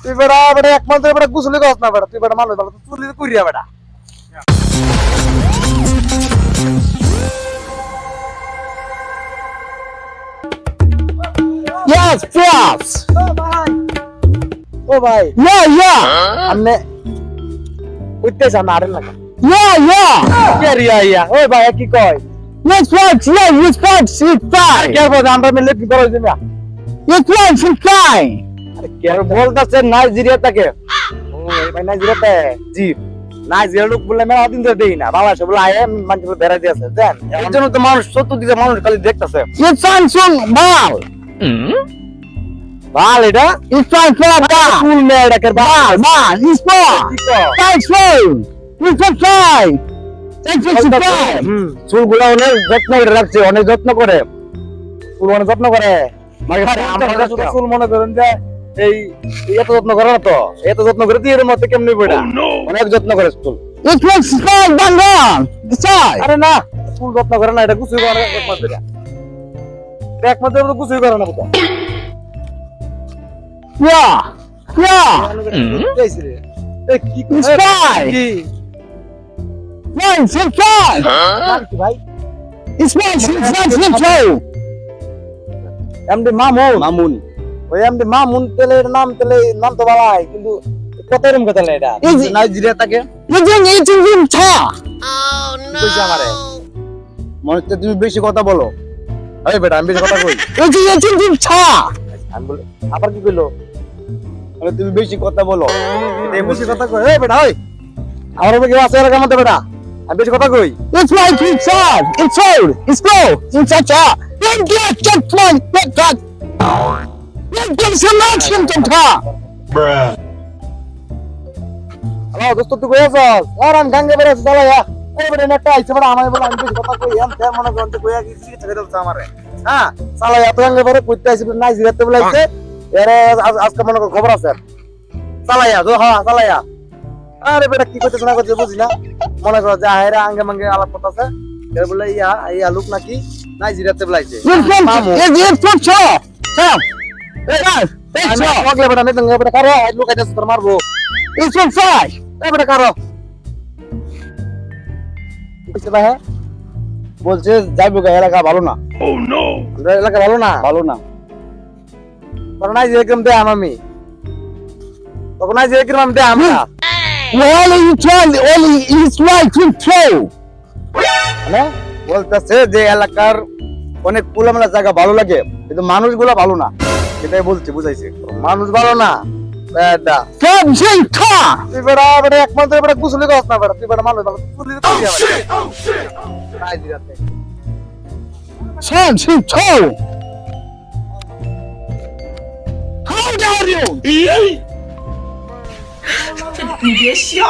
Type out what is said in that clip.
তুই বেটা বেটা এক মাস ধরে বেটা গুছলি গছ না বেটা তুই বেটা মানুষ ভালো চুলি করিয়া বেটা Yes, yes. ও ভাই Yeah, yeah. আমনে উঠতেছ না আরে লাগা Yeah, yeah. কে রিয়া ইয়া ওই ভাই কি কয় Yes, right. Yeah, yes, right. It's fine. কে বল আমরা মিলে কি করো তুমি Yes, right. It's fine. কে বলতাছে নাইজেরিয়া থেকে ও এই ভাই নাইজেরিয়াতে জি নাইজেরিয়া লোক বলে মেলা দিন ধরে দেই না বাংলাদেশে বলে আয় মানুষ বেড়াই দিয়েছে জান এর জন্য তো মানুষ 70 দিকে মানুষ খালি দেখতাছে It's fine, son. Ball. ভাল এটা It's fine, fine, ball. ফুল মেয়ে ডাকের Ball, ball. It's ball. কি কয় Thanks, fine. It's fine. Thanks, it's fine. চুলগুলো অনেক যত্ন করে রাখছে অনেক যত্ন করে চুল অনেক যত্ন করে মানে আমরা শুধু চুল মনে করেন যে এই এত যত্ন করে না তো এত যত্ন করে তুই এর মধ্যে কেমনি পড়া অনেক যত্ন করে চুল It looks fine, bang on. It's fine. আরে না চুল যত্ন করে না এটা কিছুই করে না এক মাস ধরে এক মাস ধরে তো কিছুই করে না বুঝা Yeah. Yeah. কি It's fine. কি Fine, it's fine. নাম কি ভাই It's fine, it's fine, it's fine. MD Mamun Mamun. ওই এমডি মামুন তেলের নাম তো বালাই কিন্তু কত এরকম কথা এটা Is- নাইজেরিয়া থাকে Eating in cha. কইছে আমারে মনে হচ্ছে তুমি বেশি কথা বলো আরে বেটা আমি বেশি কথা কই Eating in cha. আমি বলে আবার কি কইলো মানে তুমি বেশি কথা বলো এই বেশি কথা কই এই বেটা ওই আমার উপরে কেউ আছে এরকম মত বেটা আমি বেশি কথা কই It's like it's hard. It's old. It's slow. It's a cha. Then get one. Get that. Then get some action to cha. Hello দোস্ত তুই কই আছস আর আমি গাঙ্গে বেরে আছি চলো ইয়া এই বেটা নেটা আইছে বেটা আমার বলে আমি বেশি কথা কই এম তে মনে করতে কই কি কিছু ছেড়ে দিতে আমারে হ্যাঁ চলো এত গাঙ্গে বেরে কইতে আইছে নাইজেরিয়াতে বলাইছে এর আজকে মনে কর খবর আছে চালাইয়া তো হ্যাঁ চালাইয়া আরে বেটা কি করতেছ না করতে বুঝি না মনে করো যে আহেরা আঙ্গে মাঙ্গে আলাপ করতেছে এর বলে ইয়া লোক নাকি নাইজেরিয়াতে বলাইছে It's for cha. Cha. It's cha. লাগলে বেটা নেই বেটা কারো লোক আইতাছে তোর মারবো It's for five. এই বেটা কারো বুঝতে ভাই বলছে যাইবো গা এলাকা ভালো না ও নো এলাকা ভালো না তোর নাইজেরিয়া দে আমি তখন নাইজেরিয়া দে আমরা Well, you try. Only it's right to throw. মানে বলতেছে যে এলাকার অনেক খোলামেলা জায়গা ভালো লাগে কিন্তু মানুষগুলো ভালো না এটাই বলছি বুঝাইছে মানুষ ভালো না বেটা Something cha. তুই বেটা বেটা এক মাস ধরে বেটা গুছলি গছ না বেটা তুই বেটা মানুষ ভালো চুলি করিয়া বেটা নাইজেরিয়াতে Something cha. How dare you? 你别笑。